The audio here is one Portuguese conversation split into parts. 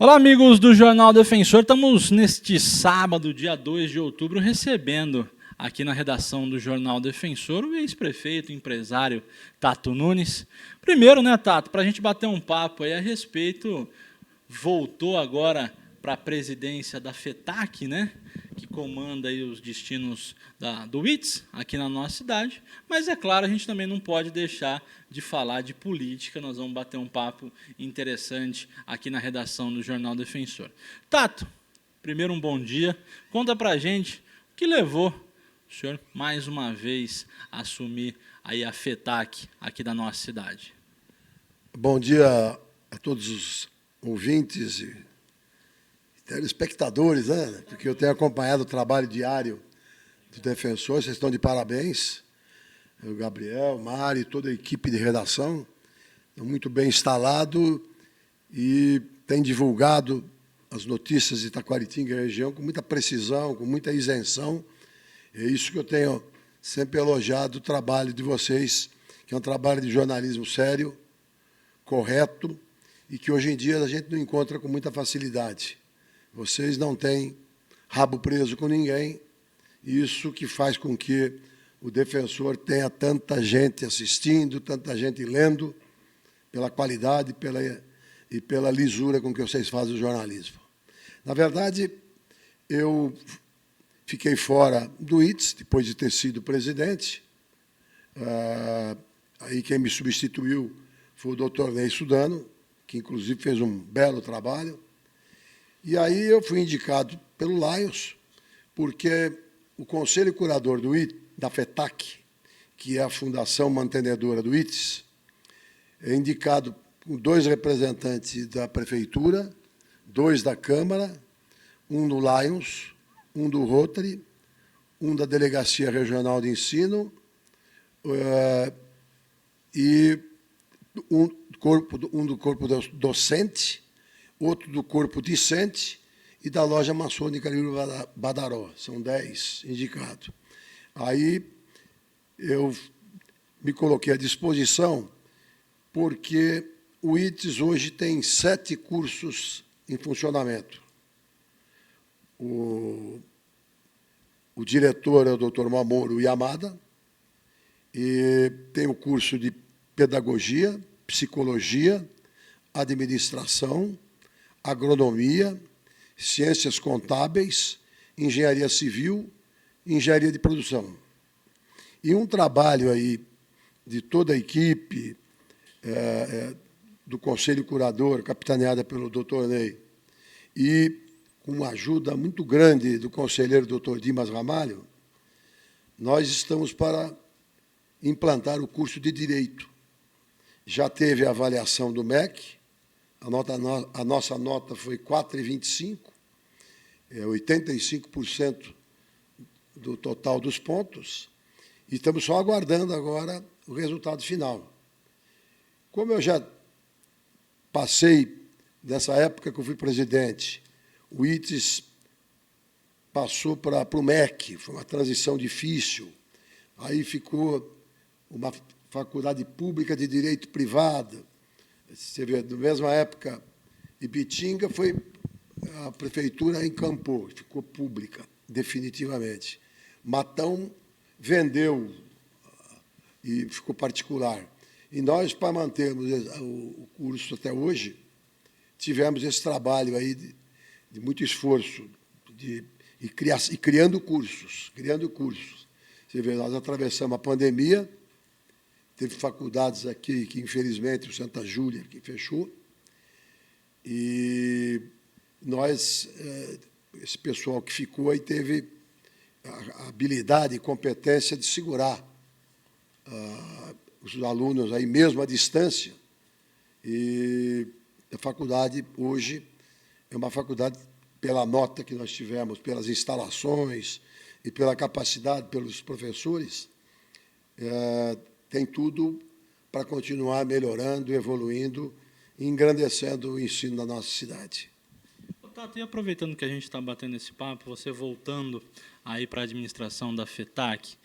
Olá, amigos do Jornal Defensor. Estamos neste sábado, dia 2 de outubro, recebendo aqui na redação do Jornal Defensor o ex-prefeito, empresário Tato Nunes. Primeiro, né, Tato, para a gente bater um papo aí a respeito, voltou agora para a presidência da FETAC, né, que comanda aí os destinos do ITS aqui na nossa cidade, mas é claro, a gente também não pode deixar de falar de política. Nós vamos bater um papo interessante aqui na redação do Jornal Defensor. Tato, primeiro um bom dia, conta para a gente o que levou o senhor mais uma vez a assumir aí a FETAC aqui da nossa cidade. Bom dia a todos os ouvintes e telespectadores, né? Porque eu tenho acompanhado o trabalho diário do Defensor, vocês estão de parabéns. O Gabriel, o Mari, toda a equipe de redação, estão muito bem instalado e tem divulgado as notícias de Taquaritinga e região com muita precisão, com muita isenção. É isso que eu tenho sempre elogiado o trabalho de vocês, que é um trabalho de jornalismo sério, correto, e que hoje em dia a gente não encontra com muita facilidade. Vocês não têm rabo preso com ninguém, isso que faz com que o Defensor tenha tanta gente assistindo, tanta gente lendo, pela qualidade e pela lisura com que vocês fazem o jornalismo. Na verdade, eu fiquei fora do ITS, depois de ter sido presidente. Aí quem me substituiu foi o doutor Ney Sudano, que inclusive fez um belo trabalho. E aí eu fui indicado pelo Lions, porque o Conselho Curador da FETAC, que é a fundação mantenedora do ITS, é indicado por 2 representantes da Prefeitura, 2 da Câmara, um do Lions, um do Rotary, um da Delegacia Regional de Ensino e um do corpo docente, outro do corpo discente e da loja maçônica Lírio Badaró. São 10 indicados. Aí eu me coloquei à disposição porque o ITS hoje tem 7 cursos em funcionamento. O diretor é o Dr. Mamoru Yamada, e tem o curso de pedagogia, psicologia, administração, agronomia, ciências contábeis, engenharia civil, engenharia de produção. E um trabalho aí de toda a equipe do Conselho Curador, capitaneada pelo doutor Ney, e com uma ajuda muito grande do conselheiro doutor Dimas Ramalho, nós estamos para implantar o curso de Direito. Já teve a avaliação do MEC, a nossa nota foi 4,25, 85% do total dos pontos, e estamos só aguardando agora o resultado final. Como eu já passei, nessa época que eu fui presidente, o ITS passou para o MEC, foi uma transição difícil, aí ficou uma faculdade pública de direito privado. Você vê, na mesma época, Ibitinga foi a prefeitura encampou, ficou pública, definitivamente. Matão vendeu e ficou particular. E nós, para mantermos o curso até hoje, tivemos esse trabalho aí de muito esforço e criando cursos. Você vê, nós atravessamos a pandemia, teve faculdades aqui que, infelizmente, o Santa Júlia, que fechou, e nós, esse pessoal que ficou aí, teve a habilidade e competência de segurar os alunos aí mesmo à distância, e a faculdade hoje é uma faculdade, pela nota que nós tivemos, pelas instalações e pela capacidade, pelos professores, tem tudo para continuar melhorando, evoluindo e engrandecendo o ensino da nossa cidade. Tato, e aproveitando que a gente está batendo esse papo, você voltando aí para a administração da FETAC,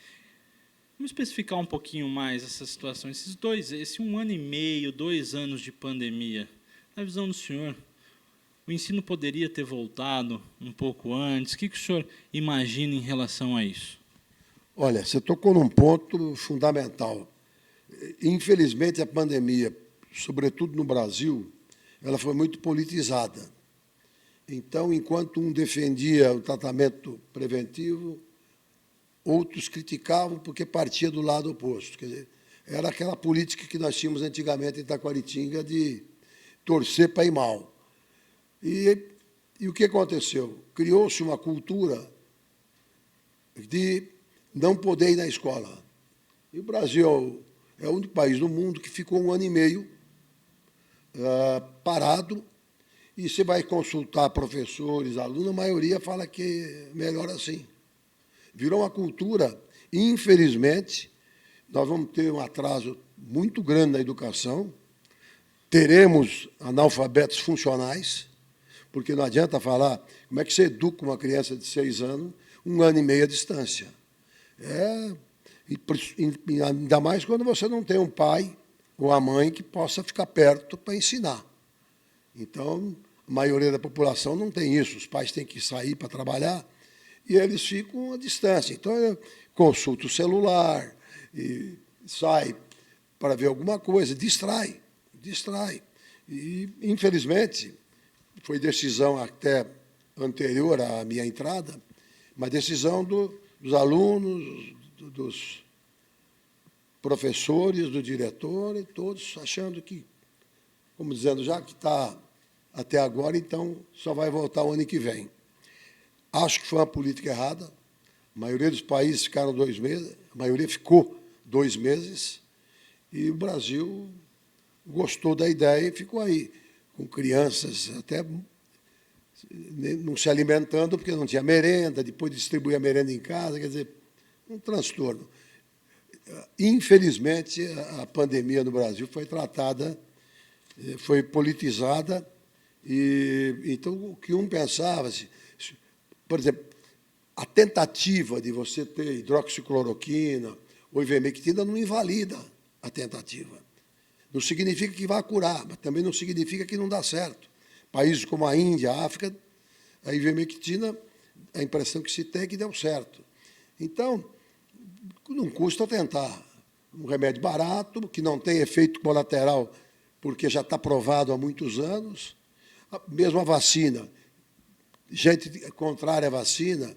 vamos especificar um pouquinho mais essa situação, esse 1 ano e meio, 2 anos de pandemia. Na visão do senhor, O ensino poderia ter voltado um pouco antes? O que o senhor imagina em relação a isso? Olha, você tocou num ponto fundamental. Infelizmente, a pandemia, sobretudo no Brasil, ela foi muito politizada. Então, enquanto um defendia o tratamento preventivo, outros criticavam porque partia do lado oposto. Quer dizer, era aquela política que nós tínhamos antigamente em Taquaritinga de torcer para ir mal. E o que aconteceu? Criou-se uma cultura de não poder ir na escola. E o Brasil é o único país do mundo que ficou 1 ano e meio parado, e você vai consultar professores, alunos, a maioria fala que é melhor assim. Virou uma cultura, infelizmente, nós vamos ter um atraso muito grande na educação, teremos analfabetos funcionais, porque não adianta falar como é que você educa uma criança de 6 anos, 1 ano e meio à distância. E ainda mais quando você não tem um pai ou a mãe que possa ficar perto para ensinar. Então, a maioria da população não tem isso. Os pais têm que sair para trabalhar e eles ficam à distância. Então, consulta o celular, e sai para ver alguma coisa, distrai. E, infelizmente, foi decisão até anterior à minha entrada, uma decisão dos alunos, dos professores, do diretor, e todos achando que, como dizendo, já que está até agora, então só vai voltar o ano que vem. Acho que foi uma política errada. A maioria dos países ficaram 2 meses, a maioria ficou 2 meses, e o Brasil gostou da ideia e ficou aí, com crianças até não se alimentando, porque não tinha merenda, depois distribuía a merenda em casa, quer dizer, um transtorno. Infelizmente, a pandemia no Brasil foi tratada, foi politizada, e então o que um pensava, por exemplo, a tentativa de você ter hidroxicloroquina ou ivermectina não invalida a tentativa. Não significa que vai curar, mas também não significa que não dá certo. Países como a Índia, a África, a ivermectina, a impressão que se tem é que deu certo. Então, não custa tentar. Um remédio barato, que não tem efeito colateral, porque já está provado há muitos anos. Mesmo a vacina, gente contrária à vacina,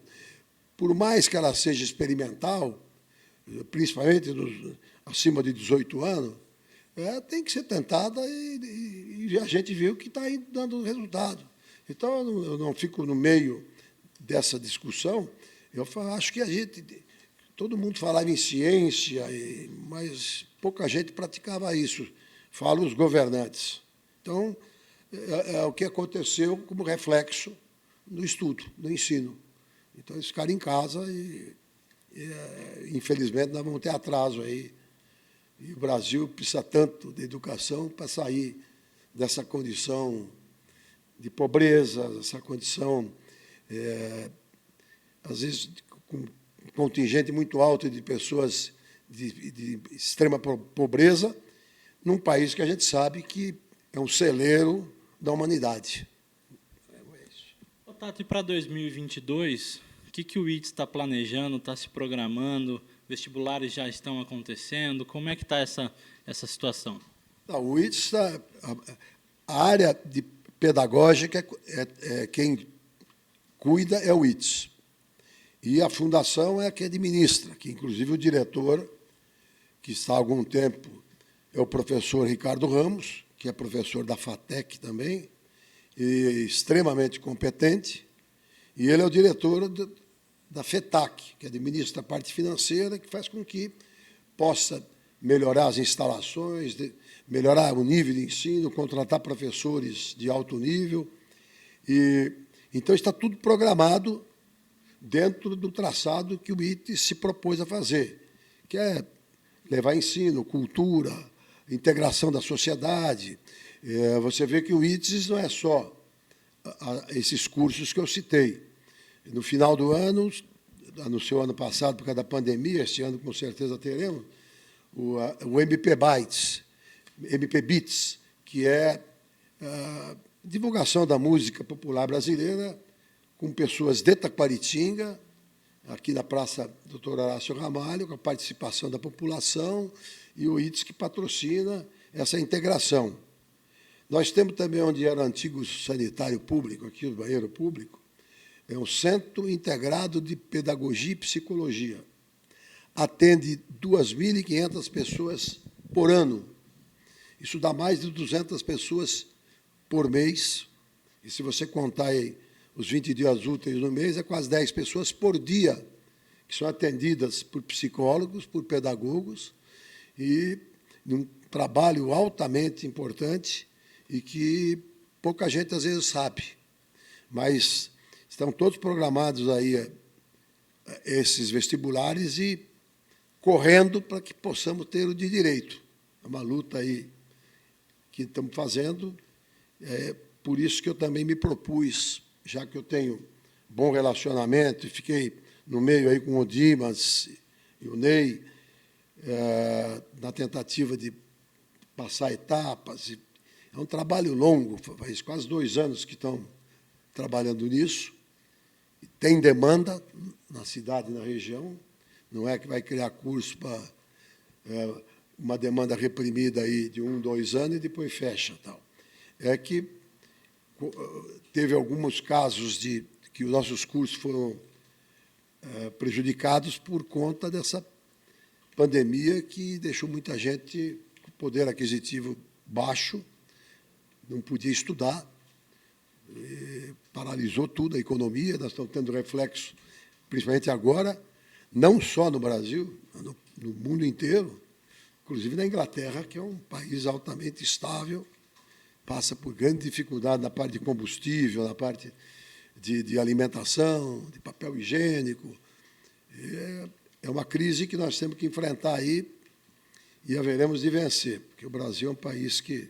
por mais que ela seja experimental, principalmente acima de 18 anos, tem que ser tentada e a gente viu que está dando resultado. Então, eu não fico no meio dessa discussão. Eu acho que todo mundo falava em ciência, mas pouca gente praticava isso. Falo os governantes. Então, é o que aconteceu como reflexo no estudo, no ensino. Então, eles ficaram em casa e infelizmente, nós vamos ter atraso aí. E o Brasil precisa tanto de educação para sair dessa condição de pobreza, essa condição, às vezes, com um contingente muito alto de pessoas de extrema pobreza, num país que a gente sabe que é um celeiro da humanidade. Tato, e para 2022, o que o ITES está planejando, está se programando? Vestibulares já estão acontecendo? Como é que está essa situação? Não, o ITES, a área de pedagógica, quem cuida é o ITES. E a fundação é a que administra, que, inclusive, o diretor, que está há algum tempo, é o professor Ricardo Ramos, que é professor da FATEC também, e extremamente competente, e ele é o diretor da FETAC, que administra a parte financeira, que faz com que possa melhorar as instalações, melhorar o nível de ensino, contratar professores de alto nível. Então, está tudo programado dentro do traçado que o ITES se propôs a fazer, que é levar ensino, cultura, integração da sociedade. Você vê que o ITES não é só esses cursos que eu citei. No final do ano, no seu ano passado, por causa da pandemia, este ano com certeza teremos, o MP Bits, que é divulgação da música popular brasileira com pessoas de Taquaritinga, aqui na Praça Dr. Horácio Ramalho, com a participação da população, e o ITS que patrocina essa integração. Nós temos também, onde era o antigo sanitário público, aqui o banheiro público, é um Centro Integrado de Pedagogia e Psicologia. Atende 2.500 pessoas por ano. Isso dá mais de 200 pessoas por mês. E se você contar aí os 20 dias úteis no mês, é quase 10 pessoas por dia que são atendidas por psicólogos, por pedagogos, e num trabalho altamente importante e que pouca gente, às vezes, sabe. Mas estão todos programados aí esses vestibulares e correndo para que possamos ter o de direito. É uma luta aí que estamos fazendo. Por isso que eu também me propus, já que eu tenho bom relacionamento e fiquei no meio aí com o Dimas e o Ney, na tentativa de passar etapas. É um trabalho longo, faz quase 2 anos que estão trabalhando nisso. Tem demanda na cidade e na região, não é que vai criar curso para uma demanda reprimida aí de 1, 2 anos e depois fecha. Tal. É que teve alguns casos de que os nossos cursos foram prejudicados por conta dessa pandemia que deixou muita gente com poder aquisitivo baixo, não podia estudar, paralisou tudo, a economia. Nós estamos tendo reflexo, principalmente agora, não só no Brasil, no mundo inteiro, inclusive na Inglaterra, que é um país altamente estável, passa por grande dificuldade na parte de combustível, na parte de alimentação, de papel higiênico. É uma crise que nós temos que enfrentar aí e haveremos de vencer, porque o Brasil é um país que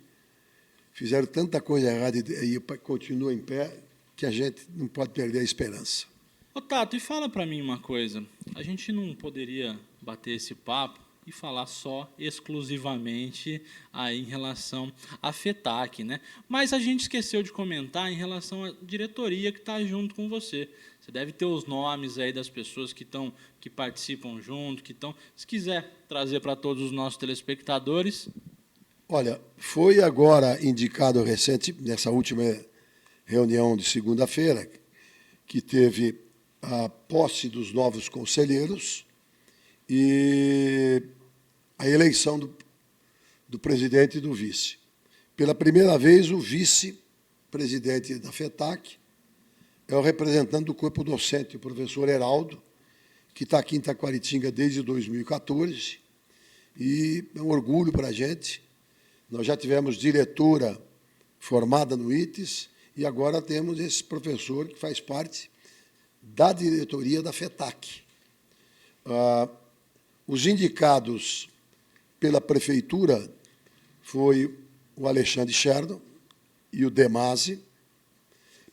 fizeram tanta coisa errada e continua em pé que a gente não pode perder a esperança. Ô, Tato, e fala para mim uma coisa. A gente não poderia bater esse papo e falar só exclusivamente aí em relação à FETAC, né? Mas a gente esqueceu de comentar em relação à diretoria que está junto com você. Você deve ter os nomes aí das pessoas que participam junto, que estão. Se quiser trazer para todos os nossos telespectadores. Olha, foi agora indicado recente, nessa última reunião de segunda-feira, que teve a posse dos novos conselheiros e a eleição do presidente e do vice. Pela primeira vez, o vice-presidente da FETAC é o representante do corpo docente, o professor Heraldo, que está aqui em Taquaritinga desde 2014, e é um orgulho para a gente. Nós já tivemos diretora formada no ITES e agora temos esse professor que faz parte da diretoria da FETAC. Os indicados pela prefeitura foi o Alexandre Sherdon e o Demasi.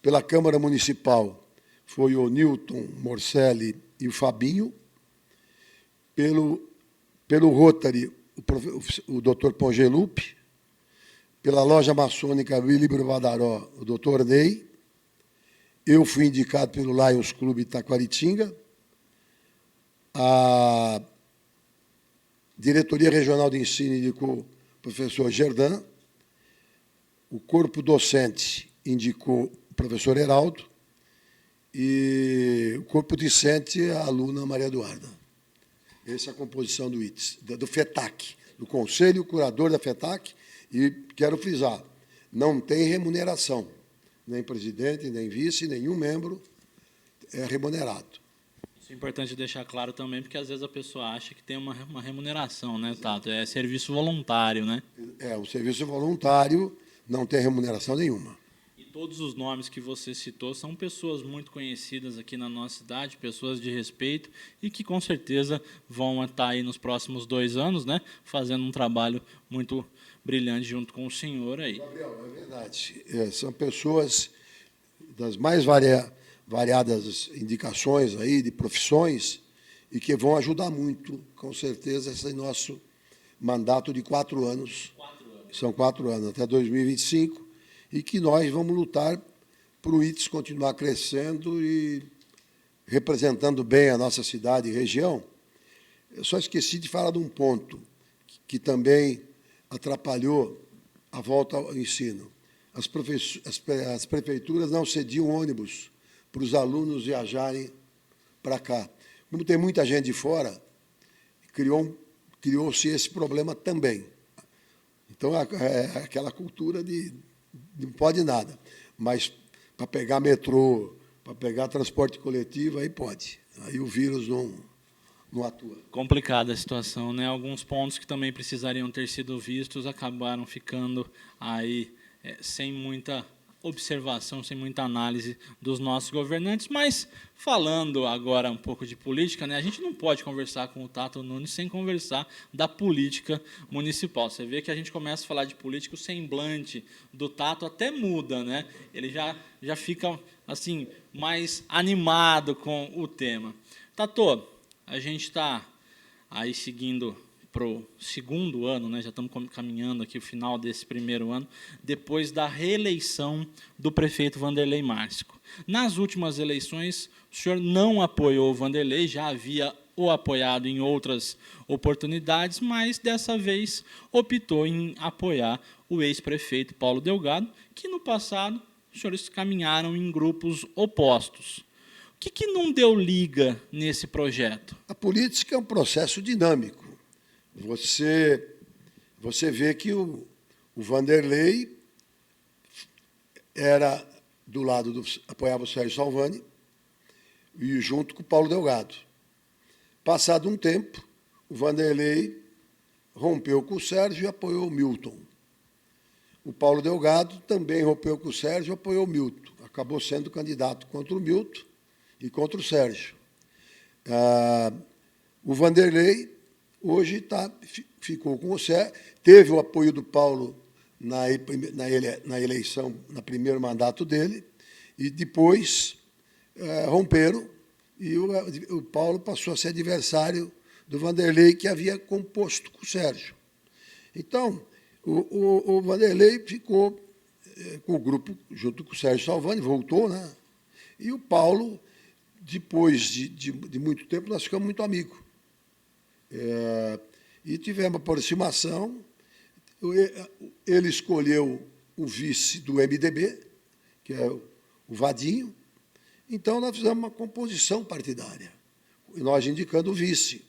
Pela Câmara Municipal foi o Newton Morcelli e o Fabinho. Pelo Rotary, o Dr. Pongelupi. Pela Loja Maçônica Willy Badaró, o Dr. Ney. Eu fui indicado pelo Lions Clube Taquaritinga. A Diretoria Regional de Ensino indicou o professor Gerdan. O corpo docente indicou o professor Heraldo. E o corpo discente, a aluna Maria Eduarda. Essa é a composição do ITES, do FETAC, do Conselho Curador da FETAC. E quero frisar, não tem remuneração, nem presidente, nem vice, nenhum membro é remunerado. Isso é importante deixar claro também, porque às vezes a pessoa acha que tem uma remuneração, né, Tato? É serviço voluntário, né? O serviço voluntário não tem remuneração nenhuma. E todos os nomes que você citou são pessoas muito conhecidas aqui na nossa cidade, pessoas de respeito, e que com certeza vão estar aí nos próximos 2 anos, né, fazendo um trabalho muito brilhante junto com o senhor aí. Gabriel, é verdade. São pessoas das mais variadas indicações aí, de profissões, e que vão ajudar muito, com certeza, esse nosso mandato de 4 anos. 4 anos. São 4 anos, até 2025, e que nós vamos lutar para o ITS continuar crescendo e representando bem a nossa cidade e região. Eu só esqueci de falar de um ponto que também atrapalhou a volta ao ensino. As prefeituras não cediam ônibus para os alunos viajarem para cá. Como tem muita gente de fora, criou-se esse problema também. Então, é aquela cultura de não pode nada, mas para pegar metrô, para pegar transporte coletivo, aí pode. Aí o vírus não atua. Complicada a situação, né? Alguns pontos que também precisariam ter sido vistos acabaram ficando aí sem muita observação, sem muita análise dos nossos governantes. Mas, falando agora um pouco de política, né, a gente não pode conversar com o Tato Nunes sem conversar da política municipal. Você vê que a gente começa a falar de política, o semblante do Tato até muda, né? Ele já fica assim mais animado com o tema. Tato, a gente está aí seguindo para o segundo ano, né? Já estamos caminhando aqui o final desse primeiro ano, depois da reeleição do prefeito Wanderley Márcico. Nas últimas eleições, o senhor não apoiou o Wanderley, já havia o apoiado em outras oportunidades, mas dessa vez optou em apoiar o ex-prefeito Paulo Delgado, que no passado os senhores caminharam em grupos opostos. O que não deu liga nesse projeto? A política é um processo dinâmico. Você vê que o Wanderley era do lado apoiava o Sérgio Salvani e junto com o Paulo Delgado. Passado um tempo, o Wanderley rompeu com o Sérgio e apoiou o Milton. O Paulo Delgado também rompeu com o Sérgio e apoiou o Milton. Acabou sendo candidato contra o Milton e contra o Sérgio. O Wanderley hoje ficou com o Sérgio, teve o apoio do Paulo na eleição, no primeiro mandato dele, e depois romperam, e o Paulo passou a ser adversário do Wanderley, que havia composto com o Sérgio. Então, o Wanderley ficou com o grupo, junto com o Sérgio Salvani, voltou, né? E o Paulo, depois de muito tempo, nós ficamos muito amigos. E tivemos aproximação. Ele escolheu o vice do MDB, que é o Vadinho. Então, nós fizemos uma composição partidária, e nós indicando o vice.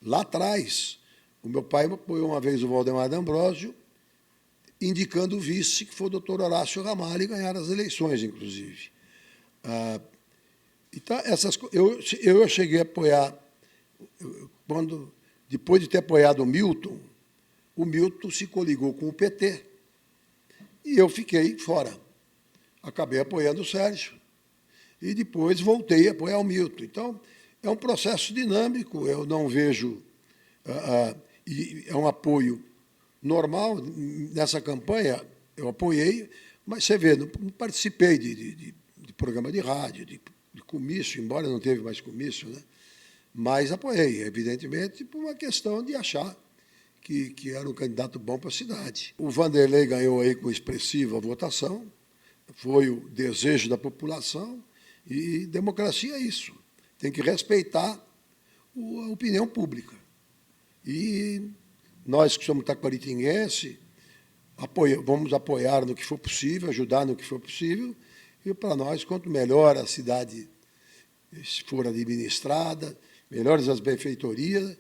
Lá atrás, o meu pai apoiou uma vez o Valdemar D'Ambrosio, indicando o vice, que foi o doutor Horácio Ramalho, e ganharam as eleições, inclusive. Então, eu cheguei a apoiar, depois de ter apoiado o Milton se coligou com o PT, e eu fiquei fora. Acabei apoiando o Sérgio, e depois voltei a apoiar o Milton. Então, é um processo dinâmico, eu não vejo... é um apoio normal. Nessa campanha, eu apoiei, mas você vê, não participei de programa de rádio, de comício, embora não teve mais comício, né? Mas apoiei, evidentemente, por uma questão de achar que era um candidato bom para a cidade. O Wanderley ganhou aí com expressiva votação, foi o desejo da população, e democracia é isso. Tem que respeitar a opinião pública. E nós, que somos taquaritinguenses, vamos apoiar no que for possível, ajudar no que for possível, e para nós, quanto melhor a cidade for administrada, melhores as benfeitorias,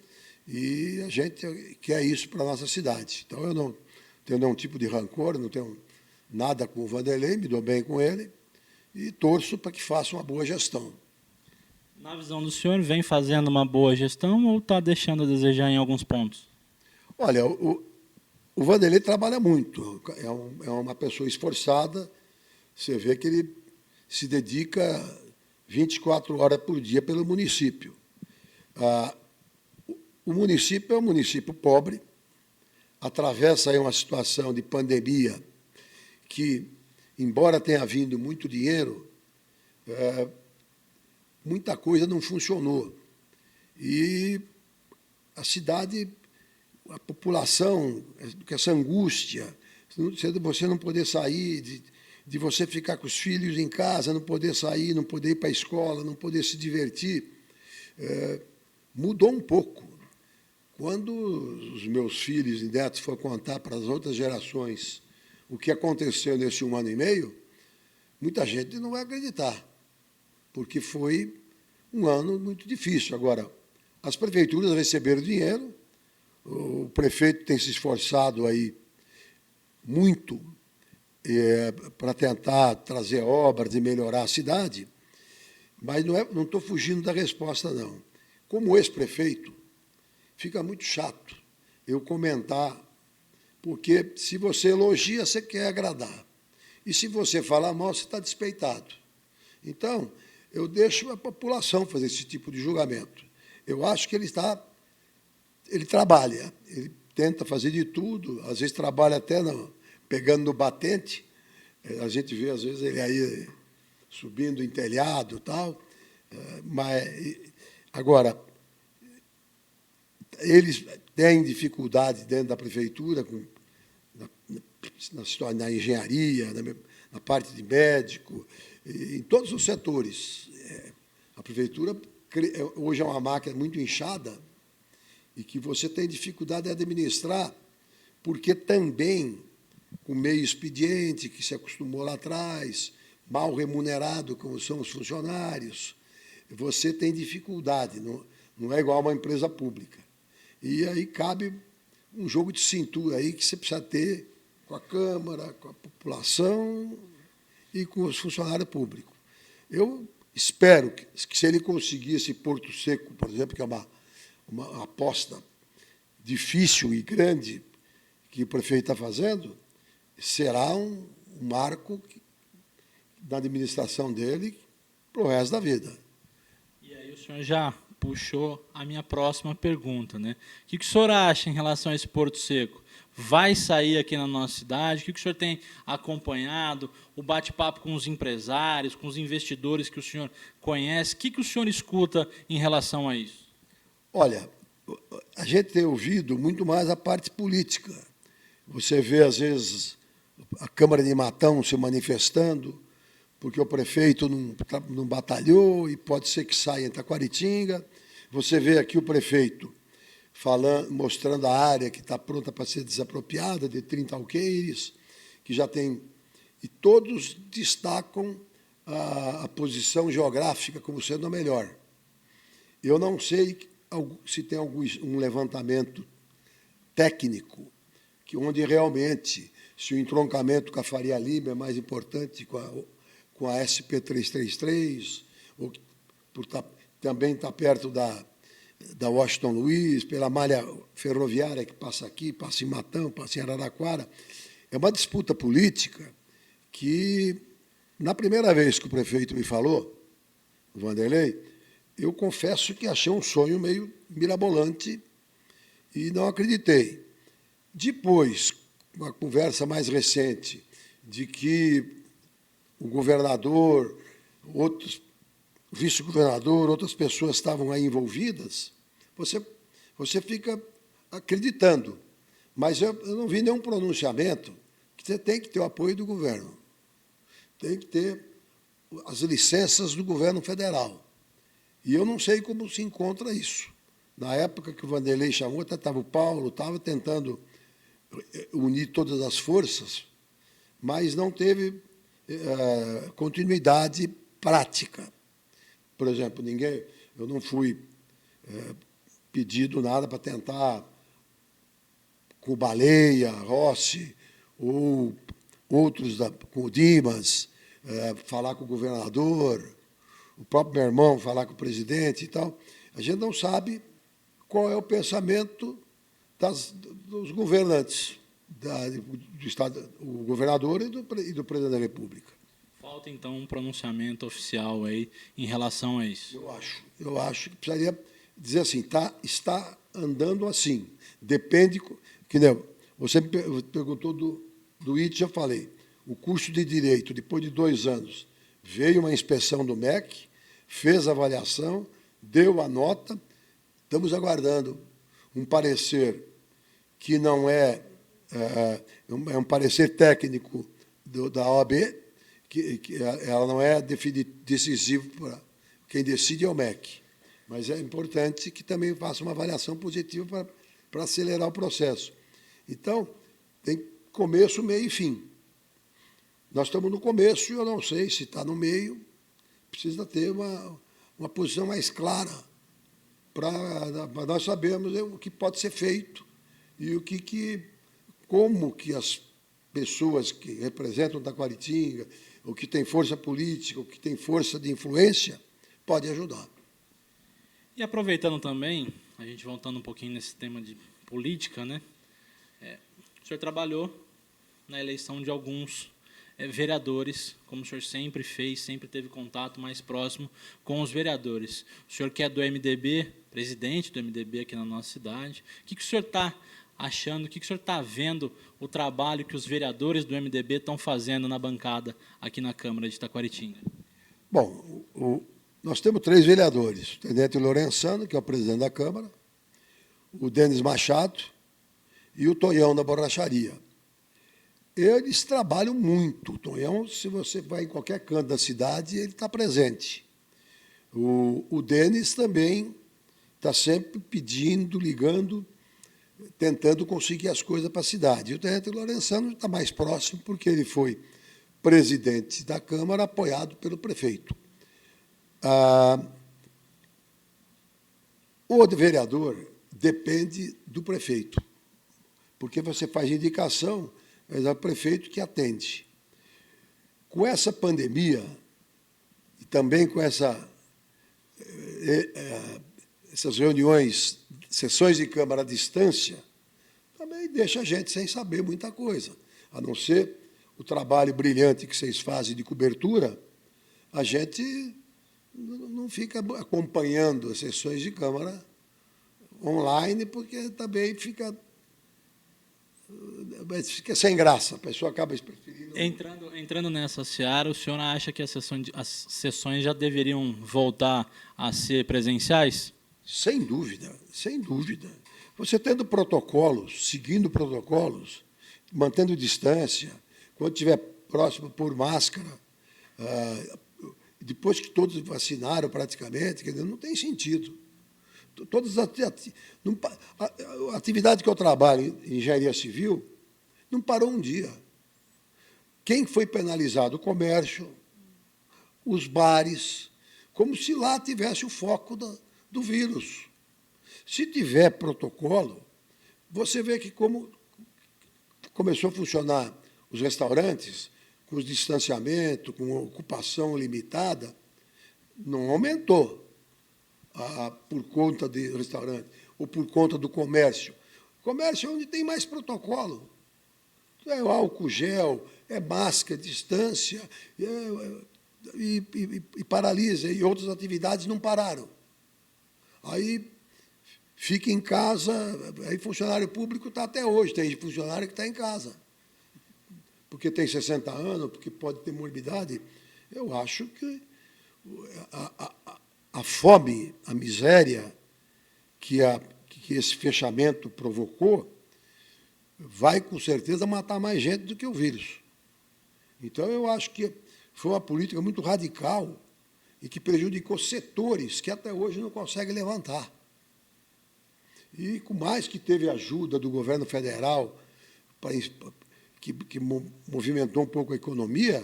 e a gente quer isso para a nossa cidade. Então, eu não tenho nenhum tipo de rancor, não tenho nada com o Wanderley, me dou bem com ele, e torço para que faça uma boa gestão. Na visão do senhor, vem fazendo uma boa gestão ou está deixando a desejar em alguns pontos? Olha, o Wanderley trabalha muito, é uma pessoa esforçada, você vê que ele se dedica 24 horas por dia pelo município. O município é um município pobre, atravessa aí uma situação de pandemia que, embora tenha vindo muito dinheiro, muita coisa não funcionou. E a cidade, a população, com essa angústia, você não poder sair de você ficar com os filhos em casa, não poder sair, não poder ir para a escola, não poder se divertir, mudou um pouco. Quando os meus filhos e netos for contar para as outras gerações o que aconteceu nesse 1 ano e meio, muita gente não vai acreditar, porque foi um ano muito difícil. Agora, as prefeituras receberam dinheiro, o prefeito tem se esforçado aí muito para tentar trazer obras e melhorar a cidade, mas não estou fugindo da resposta, não. Como ex-prefeito, fica muito chato eu comentar, porque se você elogia, você quer agradar. E se você falar mal, você está despeitado. Então, eu deixo a população fazer esse tipo de julgamento. Eu acho que ele trabalha, ele tenta fazer de tudo, às vezes trabalha até pegando no batente. A gente vê, às vezes, ele aí subindo em telhado e tal. Mas, agora, eles têm dificuldade dentro da prefeitura, na engenharia, na parte de médico, em todos os setores. A prefeitura hoje é uma máquina muito inchada e que você tem dificuldade de administrar, porque também, com meio expediente, que se acostumou lá atrás, mal remunerado, como são os funcionários, você tem dificuldade, não é igual a uma empresa pública. E aí cabe um jogo de cintura aí que você precisa ter com a Câmara, com a população e com os funcionários públicos. Eu espero que se ele conseguir esse Porto Seco, por exemplo, que é uma aposta difícil e grande que o prefeito está fazendo, será um marco da administração dele para o resto da vida. E aí o senhor já puxou a minha próxima pergunta, né? O que o senhor acha em relação a esse Porto Seco? Vai sair aqui na nossa cidade? O que o senhor tem acompanhado? O bate-papo com os empresários, com os investidores que o senhor conhece? O que o senhor escuta em relação a isso? Olha, a gente tem ouvido muito mais a parte política. Você vê, às vezes, a Câmara de Matão se manifestando, porque o prefeito não batalhou e pode ser que saia em Taquaritinga. Você vê aqui o prefeito mostrando a área que está pronta para ser desapropriada, de 30 alqueires, que já tem... E todos destacam a posição geográfica como sendo a melhor. Eu não sei se tem um levantamento técnico, onde realmente, se o entroncamento com a Faria Lima é mais importante com a SP-333, ou também está perto da Washington Luiz, pela malha ferroviária que passa aqui, passa em Matão, passa em Araraquara. É uma disputa política que, na primeira vez que o prefeito me falou, o Vanderlei, eu confesso que achei um sonho meio mirabolante e não acreditei. Depois, uma conversa mais recente, de que o governador, o vice-governador, outras pessoas estavam aí envolvidas, você fica acreditando. Mas eu não vi nenhum pronunciamento que você tem que ter o apoio do governo. Tem que ter as licenças do governo federal. E eu não sei como se encontra isso. Na época que o Vanderlei chamou, até estava o Paulo, estava tentando unir todas as forças, mas não teve continuidade prática. Por exemplo, eu não fui pedido nada para tentar, com o Baleia, Rossi, ou outros, com o Dimas, falar com o governador, o próprio meu irmão falar com o presidente e tal. A gente não sabe qual é o pensamento dos governantes, do Estado, o governador e do presidente da República. Falta, então, um pronunciamento oficial aí em relação a isso. Eu acho que precisaria dizer assim, está andando assim. Depende... Que nem você me perguntou do IT, já falei. O curso de Direito, depois de 2 anos, veio uma inspeção do MEC, fez a avaliação, deu a nota, estamos aguardando um parecer que não é um parecer técnico da OAB, que ela não é decisiva para quem decide é o MEC, mas é importante que também faça uma avaliação positiva para acelerar o processo. Então, tem começo, meio e fim. Nós estamos no começo, e eu não sei se está no meio, precisa ter uma posição mais clara para nós sabermos o que pode ser feito e como que as pessoas que representam Taquaritinga, o que tem força política, o que tem força de influência, pode ajudar. E aproveitando também, a gente voltando um pouquinho nesse tema de política, né? O senhor trabalhou na eleição de alguns vereadores, como o senhor sempre fez, sempre teve contato mais próximo com os vereadores. O senhor que é do MDB, presidente do MDB aqui na nossa cidade, o que o senhor está achando, o que o senhor está vendo o trabalho que os vereadores do MDB estão fazendo na bancada aqui na Câmara de Taquaritinga? Bom, nós temos 3 vereadores, o tenente Lorenzano, que é o presidente da Câmara, o Denis Machado e o Tonhão da Borracharia. Eles trabalham muito. O Tonhão, se você vai em qualquer canto da cidade, ele está presente. O Denis também está sempre pedindo, ligando, tentando conseguir as coisas para a cidade. E o tenente Lorenzano está mais próximo, porque ele foi presidente da Câmara, apoiado pelo prefeito. O vereador depende do prefeito, porque você faz indicação, mas é o prefeito que atende. Com essa pandemia, e também com essas reuniões, sessões de Câmara à distância, também deixa a gente sem saber muita coisa, a não ser o trabalho brilhante que vocês fazem de cobertura, a gente não fica acompanhando as sessões de Câmara online, porque também fica sem graça, a pessoa acaba preferindo... Entrando nessa seara, o senhor acha que as sessões já deveriam voltar a ser presenciais? Sem dúvida, sem dúvida. Você tendo protocolos, seguindo protocolos, mantendo distância, quando estiver próximo, por máscara, depois que todos vacinaram praticamente, quer dizer, não tem sentido. Todas a atividade que eu trabalho em engenharia civil não parou um dia. Quem foi penalizado? O comércio, os bares, como se lá tivesse o foco do vírus. Se tiver protocolo, você vê que como começou a funcionar os restaurantes, com os distanciamento, com ocupação limitada, não aumentou por conta de restaurante ou por conta do comércio. O comércio é onde tem mais protocolo. É o álcool gel, é máscara, distância, e paralisa, e outras atividades não pararam. Aí fica em casa, aí funcionário público está até hoje, tem funcionário que está em casa, porque tem 60 anos, porque pode ter morbidade. Eu acho que a fome, a miséria que esse fechamento provocou vai, com certeza, matar mais gente do que o vírus. Então, eu acho que foi uma política muito radical e que prejudicou setores que até hoje não conseguem levantar. E, com mais que teve ajuda do governo federal, que movimentou um pouco a economia,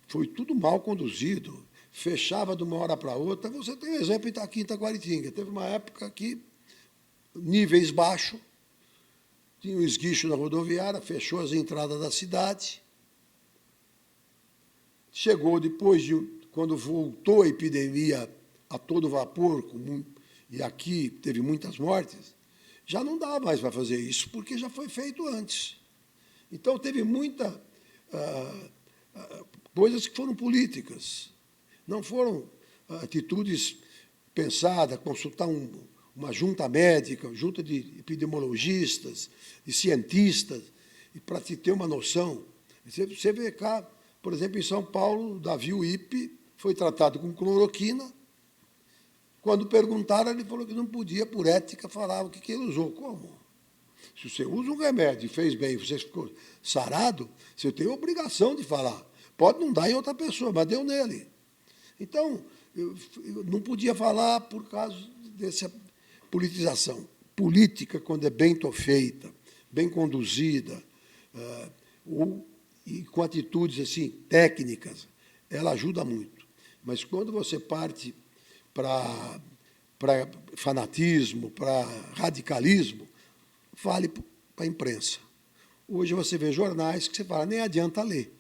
foi tudo mal conduzido. Fechava de uma hora para outra. Você tem um exemplo aqui em Taquaritinga. Teve uma época que, níveis baixos, tinha um esguicho na rodoviária, fechou as entradas da cidade. Chegou depois, quando voltou a epidemia a todo vapor, e aqui teve muitas mortes, já não dá mais para fazer isso, porque já foi feito antes. Então, teve muitas coisas que foram políticas. Não foram atitudes pensadas, consultar uma junta médica, junta de epidemiologistas, de cientistas, e para se ter uma noção. Você vê cá, por exemplo, em São Paulo, o Davi Uípe foi tratado com cloroquina. Quando perguntaram, ele falou que não podia, por ética, falar o que ele usou. Como? Se você usa um remédio e fez bem, você ficou sarado, você tem a obrigação de falar. Pode não dar em outra pessoa, mas deu nele. Então, eu não podia falar por causa dessa politização. Política, quando é bem feita, bem conduzida, e com atitudes assim técnicas, ela ajuda muito. Mas quando você parte para fanatismo, para radicalismo, vale para a imprensa. Hoje você vê jornais que você fala, nem adianta ler.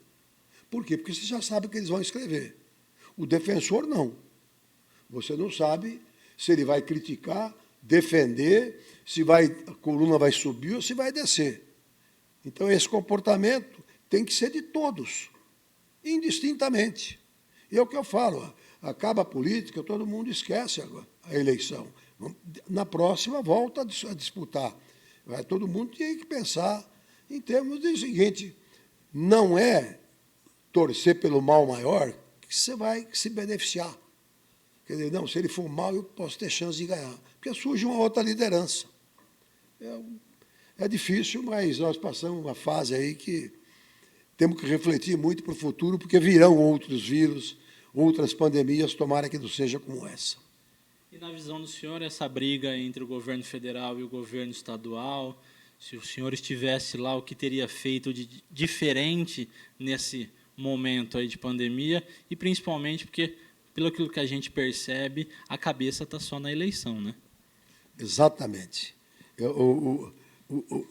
Por quê? Porque você já sabe o que eles vão escrever. O defensor, não. Você não sabe se ele vai criticar, defender, se a coluna vai subir ou se vai descer. Então, esse comportamento tem que ser de todos, indistintamente. E é o que eu falo, acaba a política, todo mundo esquece agora a eleição. Na próxima, volta a disputar. Todo mundo tem que pensar em termos de seguinte, não é torcer pelo mal maior que você vai se beneficiar. Quer dizer, não, se ele for mal, eu posso ter chance de ganhar. Porque surge uma outra liderança. É difícil, mas nós passamos uma fase aí que temos que refletir muito para o futuro, porque virão outros vírus, outras pandemias, tomara que não seja como essa. E na visão do senhor, essa briga entre o governo federal e o governo estadual, se o senhor estivesse lá, o que teria feito de diferente nesse momento aí de pandemia, e principalmente porque, pelo que a gente percebe, a cabeça está só na eleição, né? Exatamente.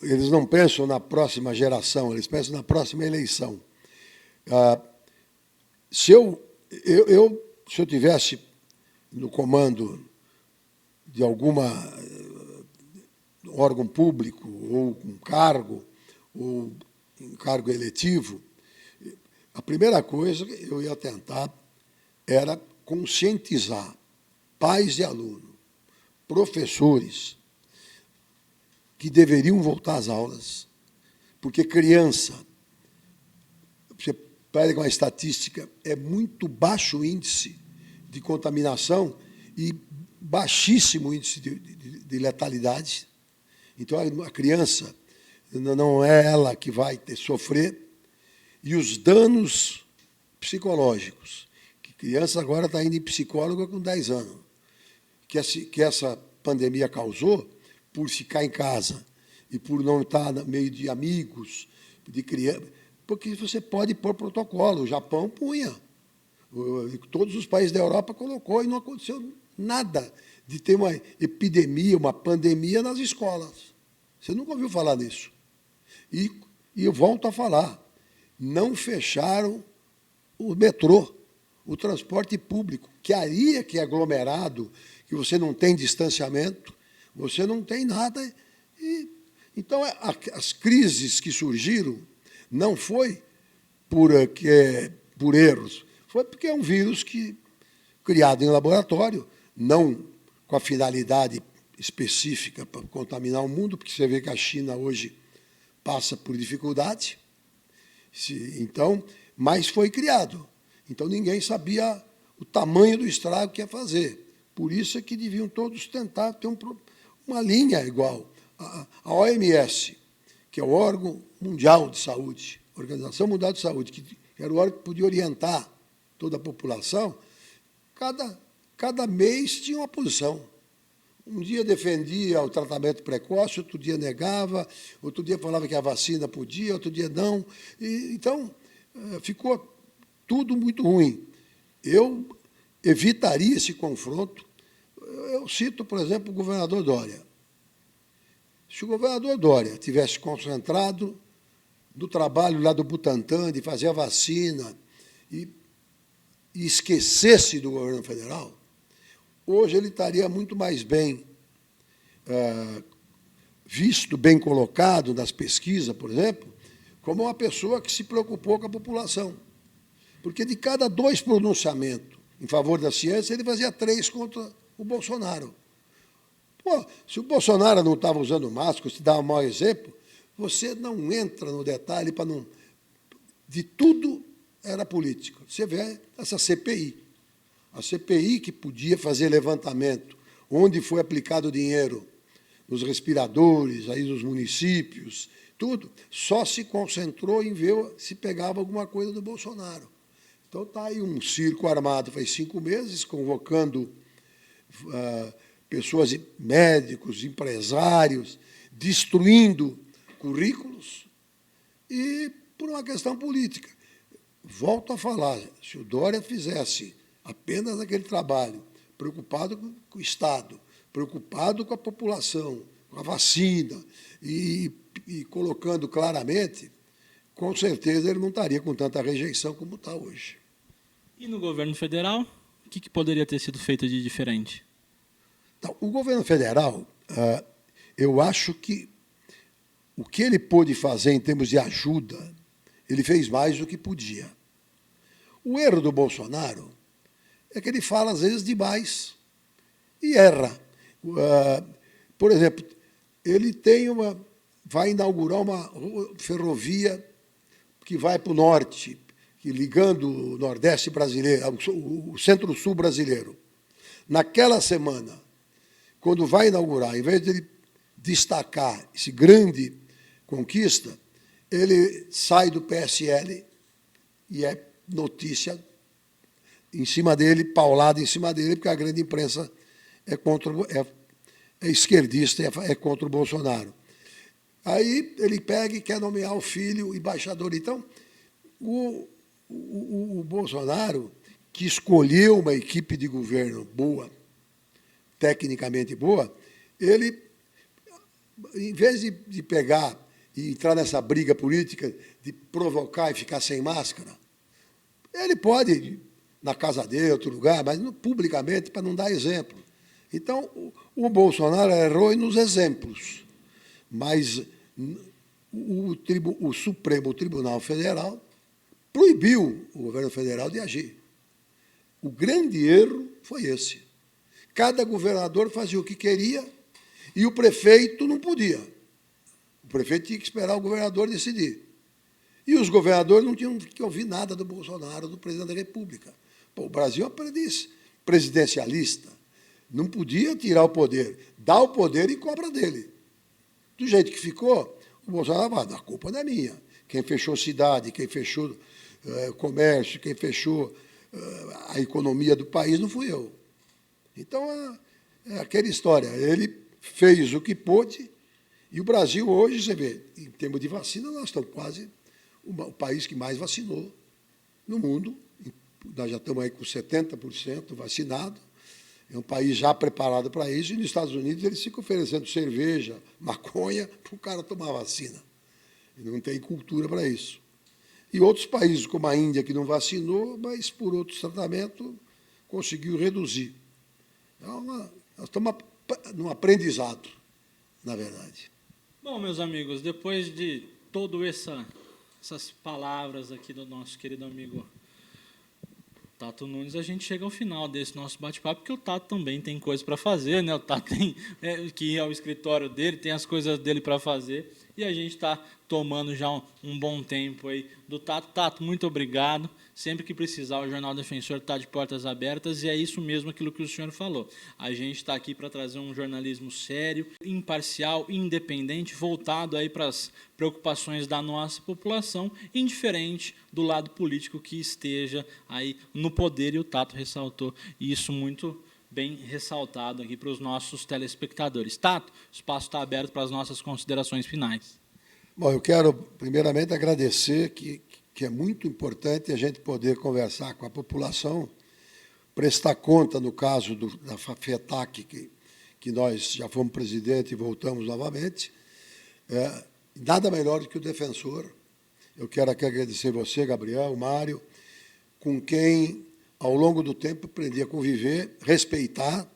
Eles não pensam na próxima geração, eles pensam na próxima eleição. Se eu tivesse no comando de alguma órgão público, ou um cargo, ou um cargo eletivo, a primeira coisa que eu ia tentar era conscientizar pais de aluno, professores, que deveriam voltar às aulas, porque criança, você pega uma estatística, é muito baixo o índice de contaminação e baixíssimo índice de letalidade. Então, a criança não é ela que vai sofrer, e os danos psicológicos, que criança agora está indo em psicóloga com 10 anos, que essa pandemia causou, por ficar em casa e por não estar no meio de amigos, de criança, porque você pode pôr protocolo. O Japão punha, todos os países da Europa colocou e não aconteceu nada de ter uma epidemia, uma pandemia nas escolas. Você nunca ouviu falar nisso. E eu volto a falar, não fecharam o metrô, o transporte público, que aí é que é aglomerado, que você não tem distanciamento, você não tem nada. Então, as crises que surgiram não foi por erros, foi porque é um vírus criado em laboratório, não com a finalidade específica para contaminar o mundo, porque você vê que a China hoje passa por dificuldade, então, mas foi criado. Então, ninguém sabia o tamanho do estrago que ia fazer. Por isso é que deviam todos tentar ter uma linha igual. A OMS, que é o órgão mundial de saúde, Organização Mundial de Saúde, que era o órgão que podia orientar toda a população, cada mês tinha uma posição. Um dia defendia o tratamento precoce, outro dia negava, outro dia falava que a vacina podia, outro dia não. Então, ficou tudo muito ruim. Eu evitaria esse confronto. Eu cito, por exemplo, o governador Dória. Se o governador Dória tivesse concentrado no trabalho lá do Butantan, de fazer a vacina, e esquecesse do governo federal, hoje ele estaria muito mais bem visto, bem colocado nas pesquisas, por exemplo, como uma pessoa que se preocupou com a população. Porque de cada 2 pronunciamentos em favor da ciência, ele fazia 3 contra o Bolsonaro. Pô, se o Bolsonaro não estava usando máscara, se dá um mau exemplo, você não entra no detalhe para não... De tudo era política. Você vê essa CPI. A CPI que podia fazer levantamento onde foi aplicado o dinheiro nos respiradores aí dos municípios, tudo, só se concentrou em ver se pegava alguma coisa do Bolsonaro. Então está aí um circo armado faz 5 meses, convocando pessoas, médicos, empresários, destruindo currículos e por uma questão política. Volto a falar, se o Dória fizesse apenas aquele trabalho, preocupado com o Estado, preocupado com a população, com a vacina, e colocando claramente, com certeza ele não estaria com tanta rejeição como está hoje. E no governo federal, o que poderia ter sido feito de diferente? Então, o governo federal, eu acho que o que ele pôde fazer em termos de ajuda, ele fez mais do que podia. O erro do Bolsonaro é que ele fala, às vezes, demais e erra. Por exemplo, ele vai inaugurar uma ferrovia que vai para o norte, ligando o Nordeste brasileiro, o Centro-Sul brasileiro. Naquela semana, quando vai inaugurar, em vez de ele destacar esse grande conquista, ele sai do PSL e é notícia em cima dele, paulada em cima dele, porque a grande imprensa é esquerdista, é contra o Bolsonaro. Aí ele pega e quer nomear o filho embaixador. Então, o Bolsonaro, que escolheu uma equipe de governo boa, tecnicamente boa, ele, em vez de pegar e entrar nessa briga política de provocar e ficar sem máscara, ele pode ir na casa dele, outro lugar, mas não, publicamente, para não dar exemplo. Então, o Bolsonaro errou nos exemplos, mas o Supremo Tribunal Federal proibiu o governo federal de agir. O grande erro foi esse. Cada governador fazia o que queria e o prefeito não podia. O prefeito tinha que esperar o governador decidir. E os governadores não tinham que ouvir nada do Bolsonaro, do presidente da República. Pô, o Brasil é um país presidencialista. Não podia tirar o poder. Dá o poder e cobra dele. Do jeito que ficou, o Bolsonaro vai, a culpa não é minha. Quem fechou cidade, quem fechou comércio, quem fechou a economia do país não fui eu. Então, é aquela história. Ele fez o que pôde e o Brasil hoje, você vê, em termos de vacina, nós estamos quase o país que mais vacinou no mundo. Nós já estamos aí com 70% vacinado. É um país já preparado para isso. E nos Estados Unidos eles ficam oferecendo cerveja, maconha, para o cara tomar vacina. E não tem cultura para isso. E outros países, como a Índia, que não vacinou, mas por outros tratamentos conseguiu reduzir. Então, nós estamos num aprendizado, na verdade. Bom, meus amigos, depois de todas essas palavras aqui do nosso querido amigo Tato Nunes, a gente chega ao final desse nosso bate-papo, porque o Tato também tem coisa para fazer, né? O Tato tem que ir ao escritório dele, tem as coisas dele para fazer, e a gente está tomando já um bom tempo aí do Tato. Tato, muito obrigado. Sempre que precisar, o Jornal Defensor está de portas abertas, e é isso mesmo aquilo que o senhor falou. A gente está aqui para trazer um jornalismo sério, imparcial, independente, voltado aí para as preocupações da nossa população, indiferente do lado político que esteja aí no poder, e o Tato ressaltou isso muito bem ressaltado aqui para os nossos telespectadores. Tato, o espaço está aberto para as nossas considerações finais. Bom, eu quero, primeiramente, agradecer que é muito importante a gente poder conversar com a população, prestar conta, no caso da FETAC, que nós já fomos presidente e voltamos novamente. Nada melhor do que o defensor. Eu quero aqui agradecer você, Gabriel, Mário, com quem, ao longo do tempo, aprendi a conviver, respeitar,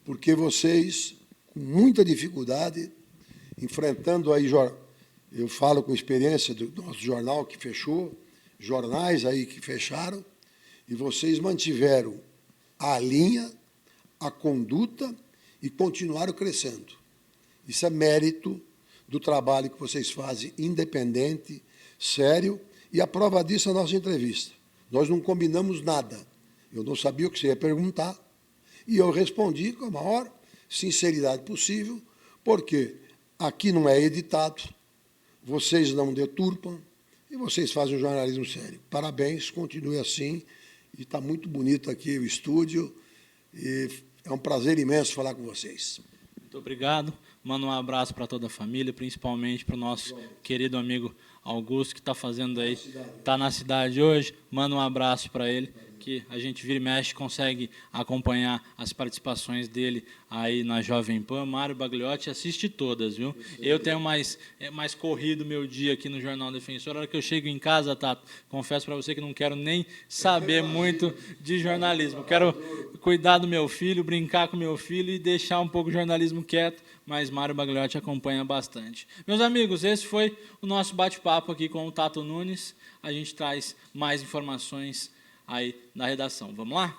porque vocês, com muita dificuldade, enfrentando aí, eu falo com experiência do nosso jornal que fechou, jornais aí que fecharam, e vocês mantiveram a linha, a conduta e continuaram crescendo. Isso é mérito do trabalho que vocês fazem, independente, sério, e a prova disso é a nossa entrevista. Nós não combinamos nada. Eu não sabia o que você ia perguntar, e eu respondi com a maior sinceridade possível, Porque aqui não é editado, vocês não deturpam e vocês fazem um jornalismo sério. Parabéns, continue assim. E está muito bonito aqui o estúdio. E é um prazer imenso falar com vocês. Muito obrigado. Mando um abraço para toda a família, principalmente para o nosso querido amigo Augusto, que está fazendo aí, está na cidade hoje. Manda um abraço para ele, que a gente vira e mexe, consegue acompanhar as participações dele aí na Jovem Pan. Mário Bagliotti assiste todas, viu? Eu tenho mais corrido meu dia aqui no Jornal Defensor. A hora que eu chego em casa, Tato, confesso para você que não quero nem saber muito de jornalismo. Quero cuidar do meu filho, brincar com meu filho e deixar um pouco o jornalismo quieto, mas Mário Bagliotti acompanha bastante. Meus amigos, esse foi o nosso bate-papo aqui com o Tato Nunes. A gente traz mais informações aí na redação. Vamos lá?